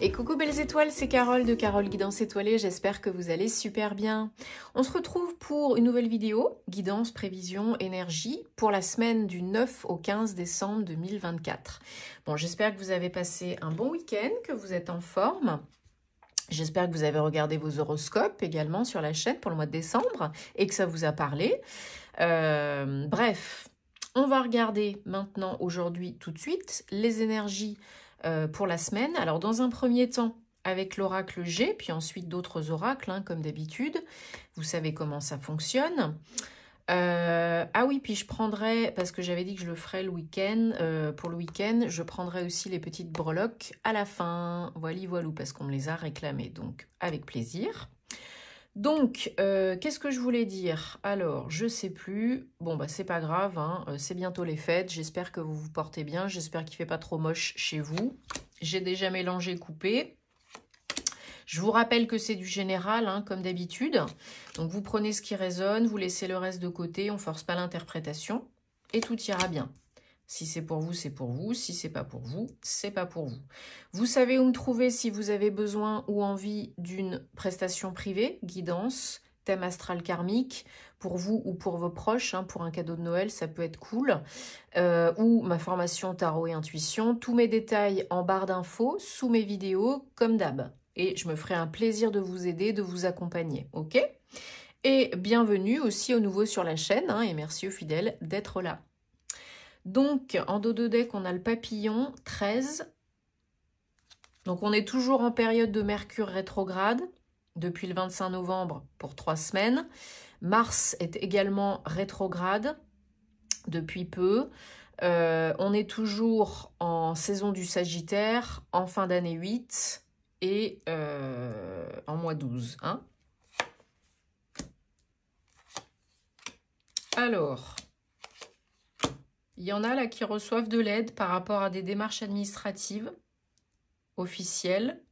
Et coucou belles étoiles, c'est Carole de Carole Guidance Étoilée, j'espère que vous allez super bien. On se retrouve pour une nouvelle vidéo, guidance, prévision, énergie, pour la semaine du 9 au 15 décembre 2024. Bon, j'espère que vous avez passé un bon week-end, que vous êtes en forme. J'espère que vous avez regardé vos horoscopes également sur la chaîne pour le mois de décembre et que ça vous a parlé. Bref, on va regarder maintenant, aujourd'hui, tout de suite, les énergies pour la semaine. Alors, dans un premier temps, avec l'oracle G, puis ensuite d'autres oracles, hein, comme d'habitude. Vous savez comment ça fonctionne. Ah oui, puis je prendrai, parce que j'avais dit que je le ferais le week-end, pour le week-end, je prendrai aussi les petites breloques à la fin. Voilà, voilou, parce qu'on me les a réclamées, donc avec plaisir. Donc, qu'est-ce que je voulais dire? Alors, je sais plus. Bon, bah, c'est pas grave, hein, c'est bientôt les fêtes. J'espère que vous vous portez bien. J'espère qu'il fait pas trop moche chez vous. J'ai déjà mélangé, coupé. Je vous rappelle que c'est du général, hein, comme d'habitude. Donc, vous prenez ce qui résonne, vous laissez le reste de côté. On ne force pas l'interprétation et tout ira bien. Si c'est pour vous, c'est pour vous. Si c'est pas pour vous, c'est pas pour vous. Vous savez où me trouver si vous avez besoin ou envie d'une prestation privée, guidance, thème astral karmique, pour vous ou pour vos proches, hein, pour un cadeau de Noël, ça peut être cool. Ou ma formation tarot et intuition. Tous mes détails en barre d'infos, sous mes vidéos, comme d'hab. Et je me ferai un plaisir de vous aider, de vous accompagner, ok? Et bienvenue aussi aux nouveaux sur la chaîne, hein, et merci aux fidèles d'être là. Donc, en dos de deck, on a le papillon 13. Donc, on est toujours en période de Mercure rétrograde, depuis le 25 novembre pour 3 semaines. Mars est également rétrograde, depuis peu. On est toujours en saison du Sagittaire, en fin d'année 8 et en mois 12. Hein. Alors... il y en a là qui reçoivent de l'aide par rapport à des démarches administratives, officielles,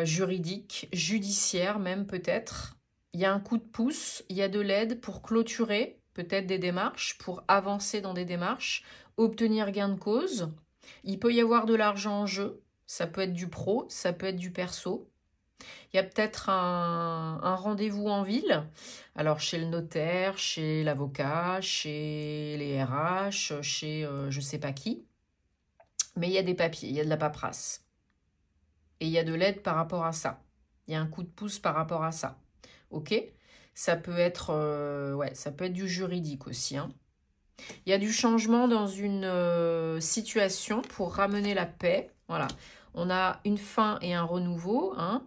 juridiques, judiciaires même peut-être. Il y a un coup de pouce, il y a de l'aide pour clôturer peut-être des démarches, pour avancer dans des démarches, obtenir gain de cause. Il peut y avoir de l'argent en jeu, ça peut être du pro, ça peut être du perso. Il y a peut-être un rendez-vous en ville, alors chez le notaire, chez l'avocat, chez les RH, chez je ne sais pas qui. Mais il y a des papiers, il y a de la paperasse. Et il y a de l'aide par rapport à ça. Il y a un coup de pouce par rapport à ça. Ok? Ça peut être, ouais, ça peut être du juridique aussi. Hein. Il y a du changement dans une situation pour ramener la paix. Voilà. On a une fin et un renouveau. Hein.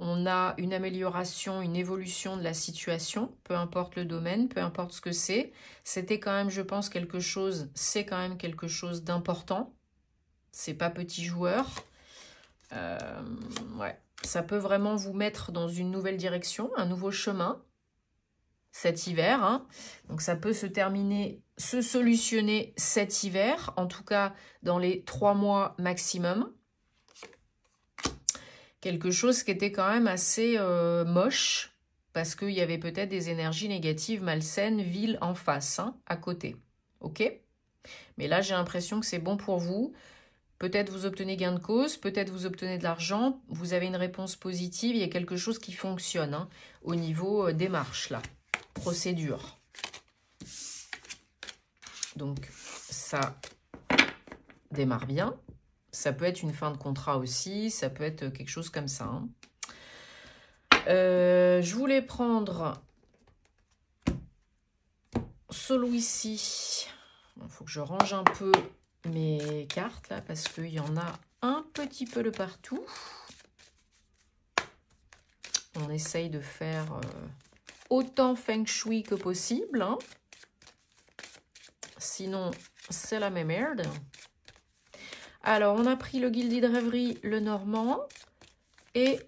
On a une amélioration, une évolution de la situation, peu importe le domaine, peu importe ce que c'est. C'était quand même, je pense, quelque chose, c'est quand même quelque chose d'important. C'est pas petit joueur. Ouais. Ça peut vraiment vous mettre dans une nouvelle direction, un nouveau chemin cet hiver. Hein. Donc ça peut se terminer, se solutionner cet hiver, en tout cas dans les 3 mois maximum. Quelque chose qui était quand même assez moche, parce qu'il y avait peut-être des énergies négatives, malsaines, viles en face, hein, à côté. Ok? Mais là, j'ai l'impression que c'est bon pour vous. Peut-être vous obtenez gain de cause, peut-être vous obtenez de l'argent, vous avez une réponse positive, il y a quelque chose qui fonctionne hein, au niveau démarche, là, procédure. Donc, ça démarre bien. Ça peut être une fin de contrat aussi, ça peut être quelque chose comme ça. Hein. Je voulais prendre celui-ci. Il faut que je range un peu mes cartes là, parce qu'il y en a un petit peu de partout. On essaye de faire autant feng shui que possible. Hein. Sinon, c'est la même merde. Alors, on a pris le Gilded Rêverie, le Normand, et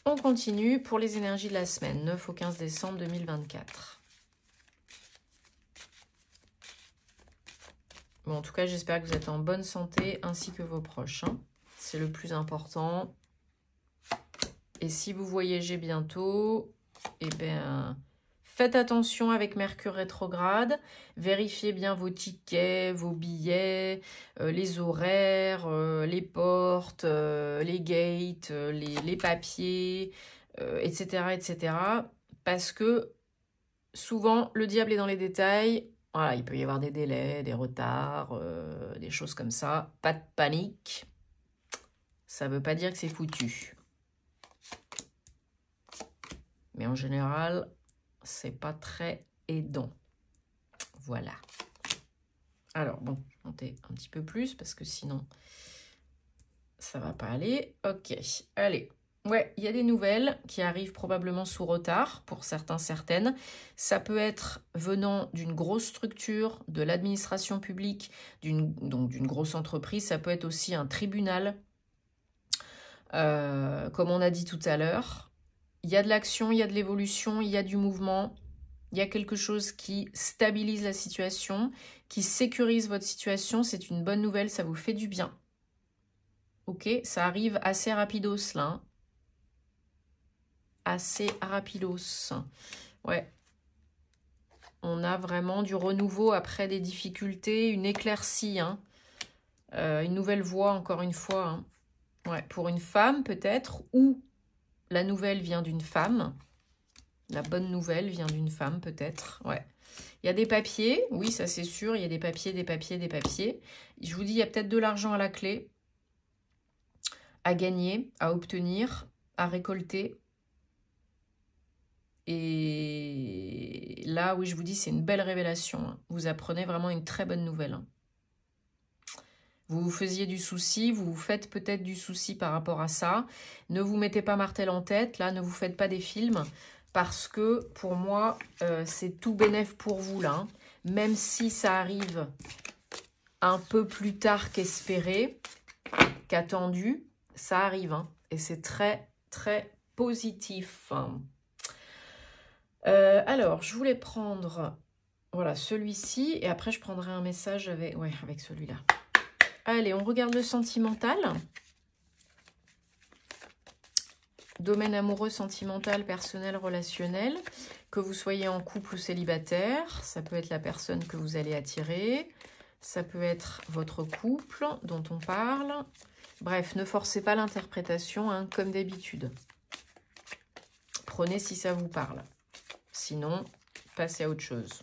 on continue pour les énergies de la semaine, 9 au 15 décembre 2024. Bon, en tout cas, j'espère que vous êtes en bonne santé, ainsi que vos proches. Hein. C'est le plus important. Et si vous voyagez bientôt, eh bien, Faites attention avec Mercure rétrograde. Vérifiez bien vos tickets, vos billets, les horaires, les portes, les gates, les papiers, etc., etc. Parce que souvent, le diable est dans les détails. Voilà, il peut y avoir des délais, des retards, des choses comme ça. Pas de panique. Ça ne veut pas dire que c'est foutu. Mais en général, c'est pas très aidant. Voilà. Alors, bon, je vais monter un petit peu plus parce que sinon, ça va pas aller. Ok, allez. Ouais, il y a des nouvelles qui arrivent probablement sous retard pour certains, certaines. Ça peut être venant d'une grosse structure, de l'administration publique, donc d'une grosse entreprise. Ça peut être aussi un tribunal, comme on a dit tout à l'heure. Il y a de l'action, il y a de l'évolution, il y a du mouvement. Il y a quelque chose qui stabilise la situation, qui sécurise votre situation. C'est une bonne nouvelle, ça vous fait du bien. Ok, ça arrive assez rapidos là. Hein. Assez rapidos. Ouais. On a vraiment du renouveau après des difficultés, une éclaircie. Hein. Une nouvelle voie, encore une fois. Hein. Ouais, pour une femme peut-être, ou la nouvelle vient d'une femme. La bonne nouvelle vient d'une femme peut-être. Ouais. Il y a des papiers, oui, ça c'est sûr. Il y a des papiers, des papiers, des papiers. Je vous dis, il y a peut-être de l'argent à la clé, à gagner, à obtenir, à récolter. Et là, oui, je vous dis, c'est une belle révélation. Hein. Vous apprenez vraiment une très bonne nouvelle. Hein. Vous vous faisiez du souci, vous vous faites peut-être du souci par rapport à ça. Ne vous mettez pas martel en tête, là, ne vous faites pas des films. Parce que, pour moi, c'est tout bénef pour vous, là. Hein. Même si ça arrive un peu plus tard qu'espéré, qu'attendu, ça arrive. Hein. Et c'est très, très positif. Alors, je voulais prendre voilà, celui-ci. Et après, je prendrai un message avec celui-là. Allez, on regarde le sentimental. Domaine amoureux, sentimental, personnel, relationnel. Que vous soyez en couple ou célibataire, ça peut être la personne que vous allez attirer. Ça peut être votre couple dont on parle. Bref, ne forcez pas l'interprétation, hein, comme d'habitude. Prenez si ça vous parle. Sinon, passez à autre chose.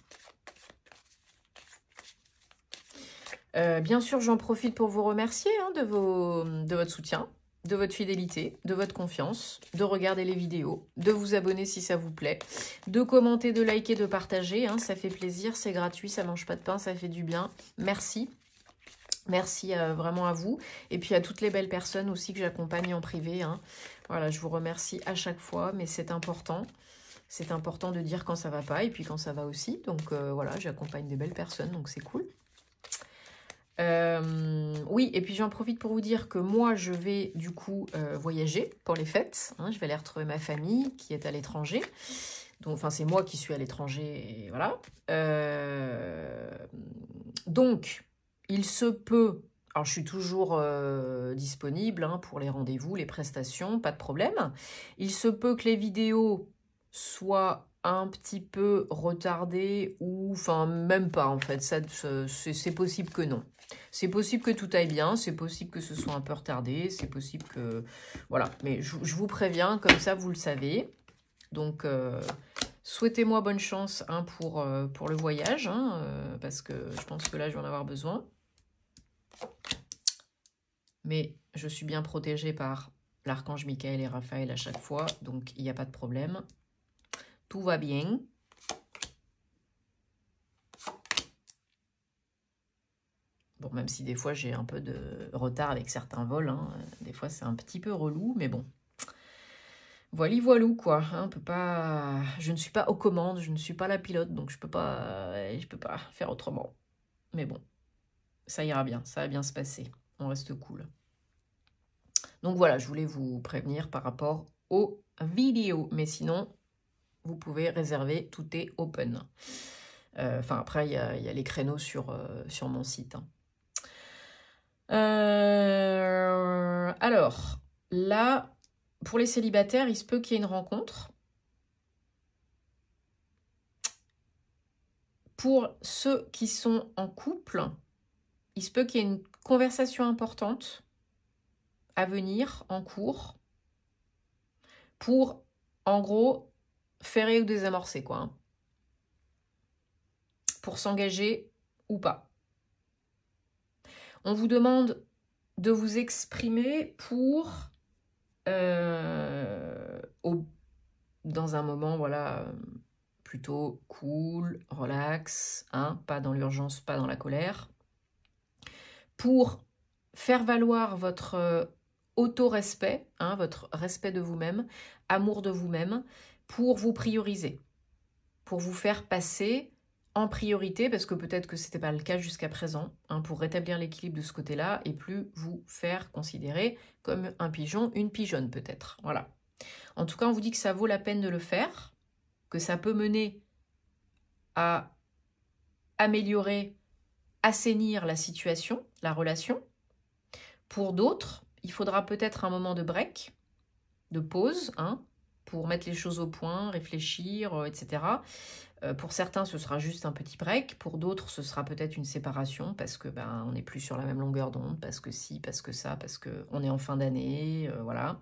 Bien sûr, j'en profite pour vous remercier hein, de votre soutien, de votre fidélité, de votre confiance, de regarder les vidéos, de vous abonner si ça vous plaît, de commenter, de liker, de partager. Hein, ça fait plaisir, c'est gratuit, ça mange pas de pain, ça fait du bien. Merci. Merci vraiment à vous. Et puis à toutes les belles personnes aussi que j'accompagne en privé. Hein. Voilà, je vous remercie à chaque fois, mais c'est important. C'est important de dire quand ça va pas et puis quand ça va aussi. Donc voilà, j'accompagne des belles personnes, donc c'est cool. Oui, et puis j'en profite pour vous dire que moi, je vais du coup voyager pour les fêtes. Hein, je vais aller retrouver ma famille qui est à l'étranger. Donc, enfin, c'est moi qui suis à l'étranger, et voilà. Donc, il se peut... Alors, je suis toujours disponible hein, pour les rendez-vous, les prestations, pas de problème. Il se peut que les vidéos soient un petit peu retardées ou... Enfin, même pas, en fait. C'est possible que non. C'est possible que tout aille bien, c'est possible que ce soit un peu retardé, c'est possible que... Voilà, mais je vous préviens, comme ça, vous le savez. Donc, souhaitez-moi bonne chance hein, pour le voyage, hein, parce que je pense que là, je vais en avoir besoin. Mais je suis bien protégée par l'archange Michael et Raphaël à chaque fois, donc il n'y a pas de problème. Tout va bien. Bon, même si des fois j'ai un peu de retard avec certains vols, hein, des fois c'est un petit peu relou, mais bon. Voilà, voilou quoi. Hein, on peut pas. Je ne suis pas aux commandes, je ne suis pas la pilote, donc je peux pas faire autrement. Mais bon, ça ira bien, ça va bien se passer. On reste cool. Donc voilà, je voulais vous prévenir par rapport aux vidéos, mais sinon vous pouvez réserver, tout est open. Enfin après il y a les créneaux sur mon site. Hein. Alors, là, pour les célibataires, il se peut qu'il y ait une rencontre. Pour ceux qui sont en couple, il se peut qu'il y ait une conversation importante à venir, en cours, pour, en gros, ferrer ou désamorcer, quoi. Hein. Pour s'engager ou pas. On vous demande de vous exprimer pour, dans un moment, voilà, plutôt cool, relax, hein, pas dans l'urgence, pas dans la colère, pour faire valoir votre auto-respect, hein, votre respect de vous-même, amour de vous-même, pour vous prioriser, pour vous faire passer en priorité, parce que peut-être que ce n'était pas le cas jusqu'à présent, hein, pour rétablir l'équilibre de ce côté-là, et plus vous faire considérer comme un pigeon, une pigeonne peut-être. Voilà. En tout cas, on vous dit que ça vaut la peine de le faire, que ça peut mener à améliorer, assainir la situation, la relation. Pour d'autres, il faudra peut-être un moment de break, de pause, hein, pour mettre les choses au point, réfléchir, etc. Pour certains, ce sera juste un petit break. Pour d'autres, ce sera peut-être une séparation parce que on n'est plus sur la même longueur d'onde, parce que si, parce que ça, parce qu'on est en fin d'année, voilà.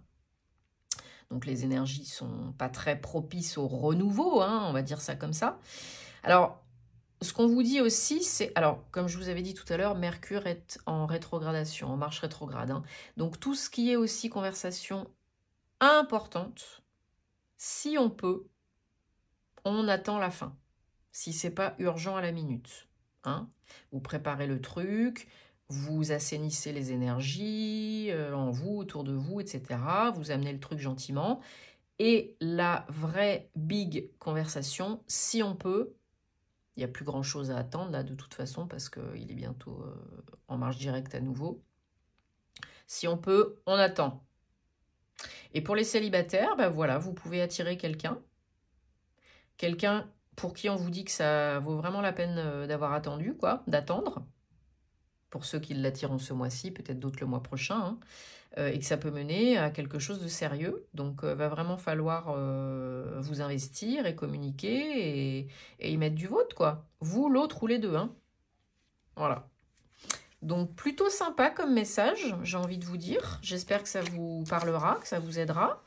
Donc les énergies sont pas très propices au renouveau, hein, on va dire ça comme ça. Alors, ce qu'on vous dit aussi, c'est... Alors, comme je vous avais dit tout à l'heure, Mercure est en rétrogradation, en marche rétrograde. Hein. Donc, tout ce qui est aussi conversation importante, si on peut, on attend la fin. Si c'est pas urgent à la minute. Hein. Vous préparez le truc, vous assainissez les énergies en vous, autour de vous, etc. Vous amenez le truc gentiment. Et la vraie big conversation, si on peut... Il n'y a plus grand-chose à attendre, là, de toute façon, parce qu'il est bientôt en marche directe à nouveau. Si on peut, on attend. Et pour les célibataires, voilà, vous pouvez attirer quelqu'un. Quelqu'un pour qui on vous dit que ça vaut vraiment la peine d'avoir attendu, quoi, d'attendre. Pour ceux qui l'attireront ce mois-ci, peut-être d'autres le mois prochain. Hein. Et que ça peut mener à quelque chose de sérieux. Donc, va vraiment falloir vous investir et communiquer et y mettre du vôtre, quoi. Vous, l'autre ou les deux, hein. Voilà. Donc, plutôt sympa comme message, j'ai envie de vous dire. J'espère que ça vous parlera, que ça vous aidera.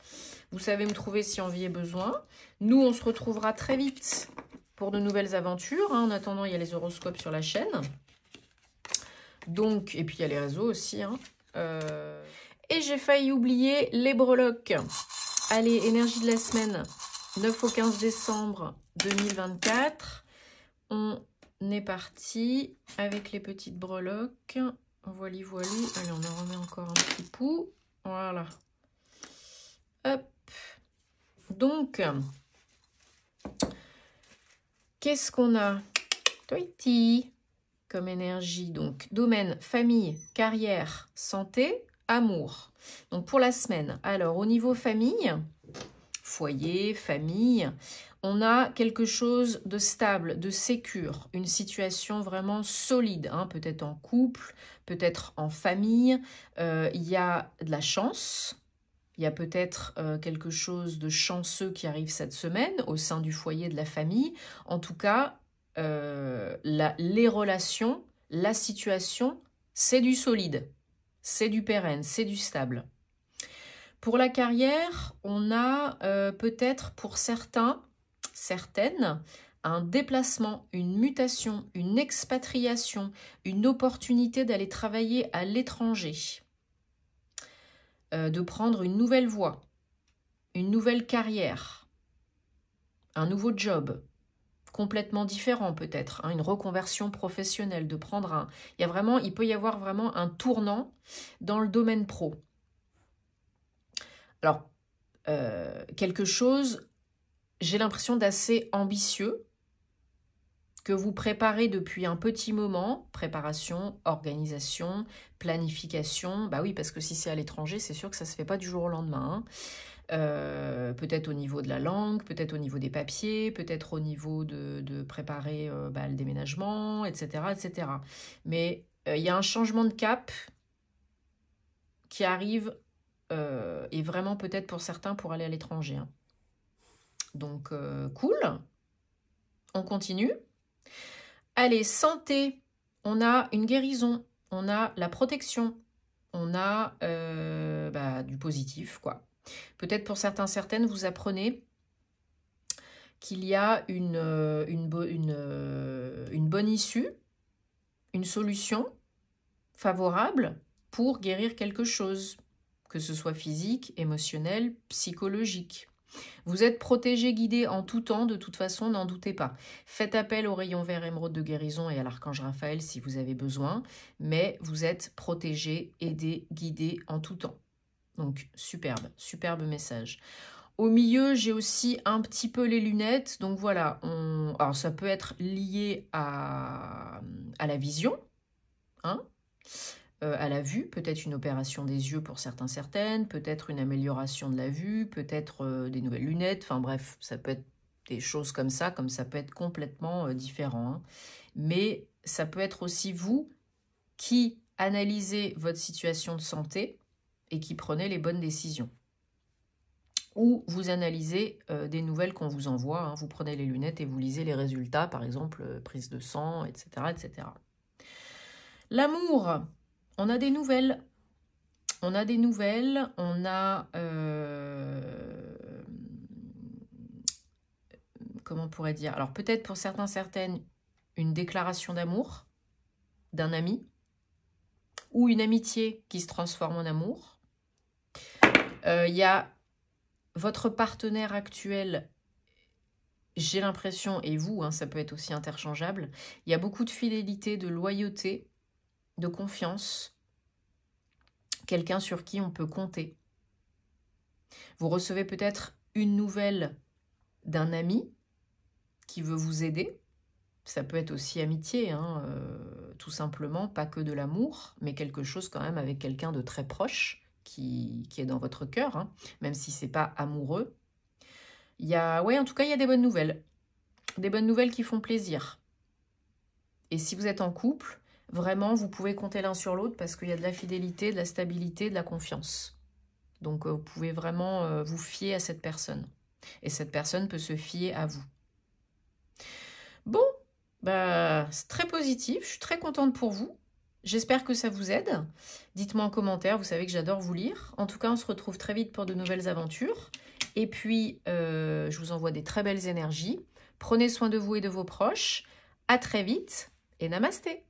Vous savez me trouver si envie et besoin. Nous, on se retrouvera très vite pour de nouvelles aventures. Hein. En attendant, il y a les horoscopes sur la chaîne. Donc, et puis il y a les réseaux aussi, hein. Et j'ai failli oublier les breloques. Allez, énergie de la semaine, 9 au 15 décembre 2024. On est parti avec les petites breloques. Voilà, voilà. Allez, on en remet encore un petit coup. Voilà. Hop. Donc, qu'est-ce qu'on a? Toiti comme énergie. Donc, domaine, famille, carrière, santé, amour. Donc, pour la semaine. Alors, au niveau famille, foyer, famille, on a quelque chose de stable, de sécure, une situation vraiment solide, hein, peut-être en couple, peut-être en famille. Il y a de la chance, il y a peut-être quelque chose de chanceux qui arrive cette semaine au sein du foyer de la famille. En tout cas, les relations, la situation, c'est du solide, c'est du pérenne, c'est du stable. Pour la carrière, on a peut-être pour certains, certaines, un déplacement, une mutation, une expatriation, une opportunité d'aller travailler à l'étranger, de prendre une nouvelle voie, une nouvelle carrière, un nouveau job, complètement différent peut-être, hein, une reconversion professionnelle, de prendre un... il peut y avoir vraiment un tournant dans le domaine pro. Alors, quelque chose, j'ai l'impression d'assez ambitieux, que vous préparez depuis un petit moment, préparation, organisation, planification. Bah oui, parce que si c'est à l'étranger, c'est sûr que ça ne se fait pas du jour au lendemain. Hein. Peut-être au niveau de la langue, peut-être au niveau des papiers, peut-être au niveau de préparer le déménagement, etc. etc. Mais il y a un changement de cap qui arrive, et vraiment peut-être pour certains pour aller à l'étranger. Hein. Donc, cool. On continue. Allez, santé, on a une guérison, on a la protection, on a du positif, quoi. Peut-être pour certains, certaines, vous apprenez qu'il y a une bonne issue, une solution favorable pour guérir quelque chose, que ce soit physique, émotionnel, psychologique. Vous êtes protégé, guidé en tout temps, de toute façon, n'en doutez pas. Faites appel au rayon vert émeraude de guérison et à l'archange Raphaël si vous avez besoin, mais vous êtes protégé, aidé, guidé en tout temps. Donc, superbe, superbe message. Au milieu, j'ai aussi un petit peu les lunettes. Donc voilà, alors ça peut être lié à la vision, hein, à la vue, peut-être une opération des yeux pour certains, certaines, peut-être une amélioration de la vue, peut-être des nouvelles lunettes, enfin bref, ça peut être des choses comme ça peut être complètement différent. Hein. Mais ça peut être aussi vous qui analysez votre situation de santé et qui prenez les bonnes décisions. Ou vous analysez des nouvelles qu'on vous envoie, hein. Vous prenez les lunettes et vous lisez les résultats, par exemple, prise de sang, etc. etc. L'amour, on a des nouvelles. On a des nouvelles, on a... comment on pourrait dire? Alors peut-être pour certains, certaines, une déclaration d'amour d'un ami ou une amitié qui se transforme en amour. Il y a votre partenaire actuel, j'ai l'impression, et vous, hein, ça peut être aussi interchangeable, il y a beaucoup de fidélité, de loyauté, de confiance, quelqu'un sur qui on peut compter. Vous recevez peut-être une nouvelle d'un ami qui veut vous aider. Ça peut être aussi amitié, hein, tout simplement, pas que de l'amour, mais quelque chose quand même avec quelqu'un de très proche qui est dans votre cœur, hein, même si c'est pas amoureux. Il y a, ouais, en tout cas, il y a des bonnes nouvelles. Des bonnes nouvelles qui font plaisir. Et si vous êtes en couple, vraiment, vous pouvez compter l'un sur l'autre parce qu'il y a de la fidélité, de la stabilité, de la confiance. Donc, vous pouvez vraiment vous fier à cette personne. Et cette personne peut se fier à vous. Bon, bah, c'est très positif. Je suis très contente pour vous. J'espère que ça vous aide. Dites-moi en commentaire, vous savez que j'adore vous lire. En tout cas, on se retrouve très vite pour de nouvelles aventures. Et puis, je vous envoie des très belles énergies. Prenez soin de vous et de vos proches. À très vite et namasté.